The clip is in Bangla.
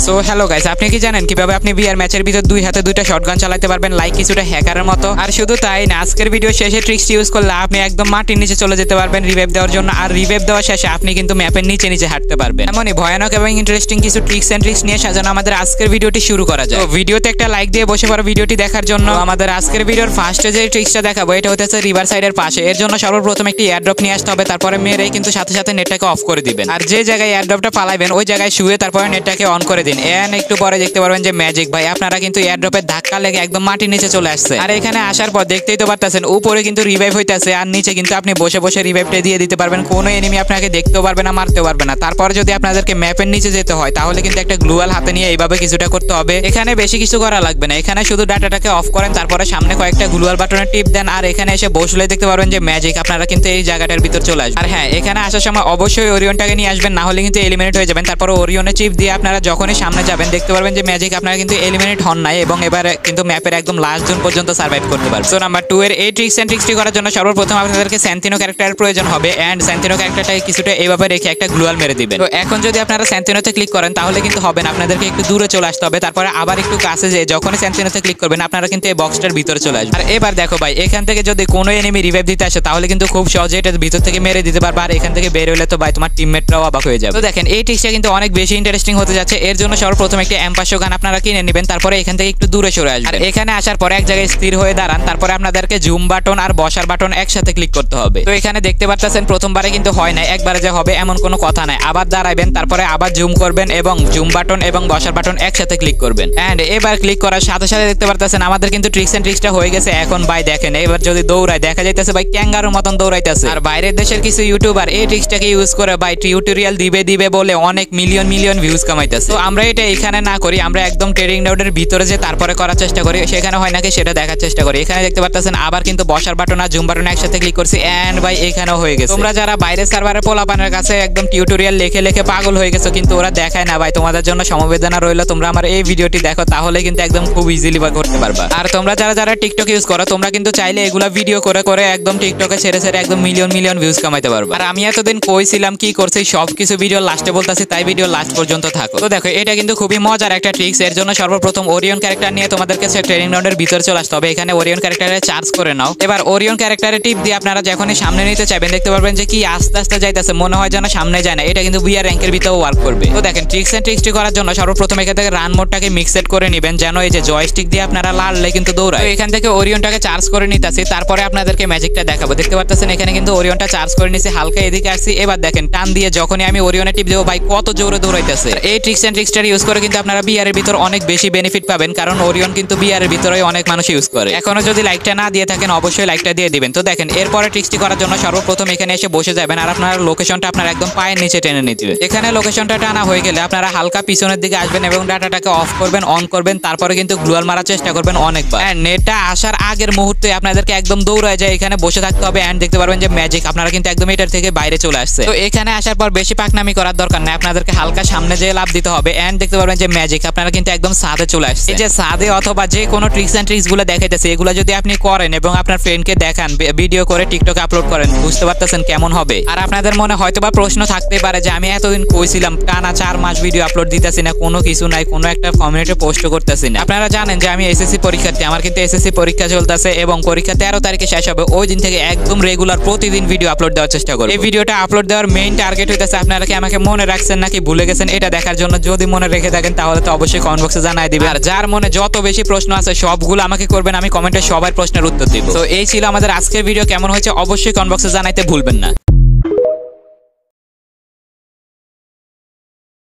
সো হ্যালো গাইস, আপনি কি জানেন কিভাবে আপনি বিয়ার ম্যাচের ভিতর দুই হাতে দুইটা শটগান চালাতে পারবেন লাইক কিছুটা হ্যাকারের মতো? আর শুধু তাই না, আজকের ভিডিও শেষে ট্রিক্সটি ইউজ করলে আপনি একদম মাটির নিচে চলে যেতে পারবেন রিভাইভ দেওয়ার জন্য। আর রিভাইভ দেওয়ার শেষে আপনি কিন্তু ম্যাপের নিচে নিচে হাঁটতে পারবেন। এমনই ভয়ানক এবং ইন্টারেস্টিং কিছু ট্রিক্স এন্ড ট্রিক্স নিয়ে সাজানো আমাদের আজকের ভিডিওটি শুরু করা যায়। তো ভিডিওতে একটা লাইক দিয়ে বসে পড়ো ভিডিওটি দেখার জন্য। আমাদের আজকের ভিডিওর ফার্স্টে যে ট্রিক্সটা দেখাবো এটা হচ্ছে রিভার সাইডের পাশে। এর জন্য সর্বপ্রথম একটি এয়ারড্রপ নিয়ে আসতে হবে, তারপরে মেরেই কিন্তু সাথে সাথে নেটটাকে অফ করে দিবেন। আর যে জায়গায় এয়ারড্রপটা পালাইবেন ওই জায়গায় শুয়ে তারপরে নেটটাকে অন করে দিন। এন্ড একটু পরে দেখতে পারবেন যে ম্যাজিক ভাই আপনারা কিন্তু এয়ারড্রপের ধাক্কা লেগে একদম মাটির নিচে চলে আসছে। আর এখানে আসার পর দেখতেই তো পারতেছেন উপরে কিন্তু রিভাইভ হইতাছে আর নিচে কিন্তু আপনি বসে বসে রিভাইভটা দিয়ে দিতে পারবেন। কোনো এনিমি আপনাকে দেখতেও পারবে না, মারতেও পারবে না। তারপর যদি আপনাদেরকে ম্যাপের নিচে যেতে হয় তাহলে কিন্তু একটা গ্লুয়াল হাতে নিয়ে এইভাবে কিছুটা করতে হবে। এখানে বেশি কিছু করা লাগবে না, এখানে শুধু ডাটাটাকে অফ করেন, তারপরে সামনে কয়েকটা গ্লুয়াল বাটনে টিপ দেন আর এখানে এসে বসলে দেখতে পারবেন যে ম্যাজিক আপনারা কিন্তু এই জায়গাটার ভিতর চলে আসবেন। আর হ্যাঁ, এখানে আসার সময় অবশ্যই ওরিয়নটাকে নিয়ে আসবেন, না হলে কিন্তু এলিমিনেট হয়ে যাবেন। তারপর ওরিয়নের চিপ দিয়ে আপনারা যখনই সামনে যাবেন দেখতে পারবেন যে ম্যাজিক আপনারা কিন্তু এলিমিনেট হন নাই এবং এবারে কিন্তু ম্যাপের একদম লাস্ট জোন পর্যন্ত সার্ভাইভ করতে পারবেন। সো নাম্বার 2 এর এই ট্রিক্স এন্ড ট্রিক্সটি করার জন্য সর্বপ্রথম আপনাদেরকে স্যান্তিনো ক্যারেক্টারের প্রয়োজন হবে। এন্ড স্যান্তিনো ক্যারেক্টারটাকে কিছুটা এইভাবে রেখে একটা গ্লুয়াল মেরে দিবেন। তো এখন যদি আপনারা স্যান্তিনোতে ক্লিক করেন তাহলে কিন্তু হবে না, আপনাদেরকে একটু দূরে চলে আসতে হবে। তারপরে আবার একটু কাছে যেয়ে যখনই স্যান্তিনোতে ক্লিক করবেন আপনারা কিন্তু এই বক্সটার ভিতরে চলে আসবেন। আর এবার দেখো ভাই, এখান থেকে যদি কোনো এনিমি রিভাইভ দিতে আসে তাহলে কিন্তু খুব সহজে এটার ভিতর থেকে মেরে দিতে পারবে। আর এখান থেকে বের হলে তো ভাই তোমার টিমমেটরাও অবাক হয়ে যাবে। তো দেখেন এই ট্রিক্সটা কিন্তু অনেক বেশি ইন্টারেস্টিং হতে যাচ্ছে। এর জন্য সর্বপ্রথম একটা M500 গান আপনারা কিনে নেবেন, তারপরে এখান থেকে একটু দূরে সরে আসবেন। আর এখানে আসার পরে এক জায়গায় স্থির হয়ে দাঁড়ান, তারপরে আপনাদেরকে জুম বাটন আর বসার বাটন একসাথে ক্লিক করতে হবে। তো এখানে দেখতে পাচ্ছেন প্রথমবারে কিন্তু হয় না, একবারে যে হবে এমন কোনো কথা নাই। আবার দাঁড়াবেন, তারপরে আবার জুম করবেন এবং জুম বাটন এবং বসার বাটন একসাথে ক্লিক করবেন। এন্ড এবার ক্লিক করার সাথে সাথে দেখতে পাচ্ছেন আমাদের কিন্তু ট্রিক্স এন্ড ট্রিক্সটা হয়ে গেছে। এখন ভাই দেখেন এবার যদি দৌড়ায় দেখা যাইতেছে ভাই ক্যাঙ্গারুর মতন দৌড়াইতেছে। আর বাইরের দেশের কিছু ইউটিউবার এই ট্রিক্সটাকে ইউজ করে ভাই টিউটোরিয়াল দিবে বলে অনেক মিলিয়ন ভিউজ কামাইতেছে। তো আমরা এটা এখানে না করি, আমরা একদম ট্রেডিং নোডের ভিতরে যে তারপরে করার চেষ্টা করি, সেখানে হয় নাকি সেটা দেখার চেষ্টা করি। এখানে দেখতে পাচ্ছেন আবার কিন্তু বসার বাটন আর জুম বাটন একসাথে ক্লিক করছি এন্ড ভাই এখানেও হয়ে গেছে। তোমরা যারা বাইরের সার্ভারে পোলাপানের কাছে একদম টিউটোরিয়াল লিখে পাগল হয়ে গেছো কিন্তু ওরা দেখায় না ভাই, তোমাদের জন্য সমবেদনা রইল। তোমরা আমার এই ভিডিওটি দেখো তাহলে কিন্তু একদম খুব ইজিলি করতে পারবা। আর তোমরা যারা টিকটক ইউজ করো তোমরা কিন্তু চাইলে এগুলা ভিডিও করে একদম টিকটকে ছেড়ে একদম মিলিয়ন ভিউজ কামাইতে পারবা। আর আমি এতদিন কইছিলাম কি করছি সবকিছু ভিডিও লাস্টে বলতাছি, তাই ভিডিও লাস্ট পর্যন্ত থাকো। তো দেখো এটা কিন্তু খুবই মজার একটা ট্রিক্স। এর জন্য সর্বপ্রথম ওরিয়ন ক্যারেক্টার নিয়ে তোমাদেরকে ট্রেনিং রাউন্ডের ভিতরে চলে আসতে হবে। এখানে ওরিয়ন ক্যারেক্টারে চার্জ করে নাও। এবার ওরিয়ন ক্যারেক্টারে টিপ দিয়ে আপনারা যখনই সামনে নিতে চাইবেন দেখতে পারবেন যে কি আস্তে আস্তে যাইতেছে, মনে হয় যেন সামনে যায় না। এটা কিন্তু বিআর র্যাঙ্কের ভিতরেও ওয়ার্ক করবে। তো দেখেন ট্রিক্স এন্ড ট্রিক্সটি করার জন্য সর্বপ্রথম এখান থেকে রান মোডটাকে মিক্স সেট করে নেবেন, যেন এই যে জয়স্টিক দিয়ে আপনারা লাড়লে কিন্তু দৌড়ায়। এখান থেকে ওরিয়নটাকে চার্জ করে নিতেছি, তারপরে আপনাদেরকে ম্যাজিকটা দেখাবো। দেখতে পাচ্ছেন এখানে কিন্তু ওরিয়নটা চার্জ করে নিছি, হালকা এদিকে আসছি। এবার দেখেন টান দিয়ে যখনই আমি ওরিয়নে টিপ দেবো ভাই কত জোরে দৌড়াইতেছে। এই ট্রিক্স এন্ড ট্রিক্সটা ইউজ করে কিন্তু আপনারা বিআর এর ভিতর অনেক বেশি বেনিফিট পাবেন, কারণ ওরিয়ন কিন্তু বিআর এর ভিতরে অনেক মানুষ ইউজ করে। এখনো যদি লাইকটা না দিয়ে থাকেন অবশ্যই লাইকটা দিয়ে দিবেন। তো দেখেন এরপরে ট্রিক্সটি করার জন্য সর্বপ্রথম এখানে এসে বসে যাবেন আর আপনার লোকেশনটা আপনার একদম পায়ের নিচে টেনে নিতে হবে। এখানে লোকেশনটা টানা হয়ে গেলে আপনারা হালকা পিছনের দিকে আসবেন এবং ডাটাটাকে অফ করবেন, অন করবেন, তারপরে কিন্তু গ্লুয়াল মারার চেষ্টা করবেন অনেকবার। নেটটা আসার আগের মুহূর্তে আপনাদেরকে একদম দৌড়ায় যায় এখানে বসে থাকতে হবে। এন্ড দেখতে পারবেন যে ম্যাজিক আপনারা কিন্তু একদম এটার থেকে বাইরে চলে আসছে। তো এখানে আসার পর বেশি পাকনামি করার দরকার নাই, আপনাদেরকে হালকা সামনে যেয়ে লাভ দিতে হবে। এন্ড দেখতে পারবেন যে ম্যাজিক আপনারা কিন্তু একদম সাদে চলে আসছে। এই যে সাদে অথবা যে কোনো ট্রিক্স এন্ড ট্রিক্স গুলো দেখাইতেছে এগুলো যদি আপনি করেন এবং আপনার ফ্রেন্ডকে দেখান, ভিডিও করে টিকটকে আপলোড করেন, বুঝতে পারতেছেন কেমন হবে। আর আপনাদের মনে হয়তোবা প্রশ্ন থাকতে পারে যে আমি এতদিন কইছিলাম টানা 4 মাস ভিডিও আপলোড দিতেছি না, কোনো কিছু নাই, কোনো একটা কমিউনিটি পোস্ট করতেছি না। আপনারা জানেন যে আমি এসএসসি পরীক্ষার্থী, আমার কিন্তু এসএসসি পরীক্ষা চলতেছে এবং পরীক্ষা 13 তারিখে শেষ হবে। ওই দিন থেকে একদম রেগুলার প্রতিদিন ভিডিও আপলোড দেওয়ার চেষ্টা করব। এই ভিডিওটা আপলোড দেওয়ার মেইন টার্গেট হইতেছে আপনারা কি আমাকে মনে রাখছেন নাকি ভুলে গেছেন এটা দেখার জন্য। যদি মনে রেখে থাকেন তাহলে তো অবশ্যই কমেন্ট বক্সে জানাই দিবেন। আর যার মনে যত বেশি প্রশ্ন আছে সবগুলো আমাকে করবেন, আমি কমেন্টে সবার প্রশ্নের উত্তর দিব। তো এই ছিল আমাদের আজকের ভিডিও, কেমন হয়েছে অবশ্যই কমেন্ট বক্সে জানাইতে ভুলবেন না।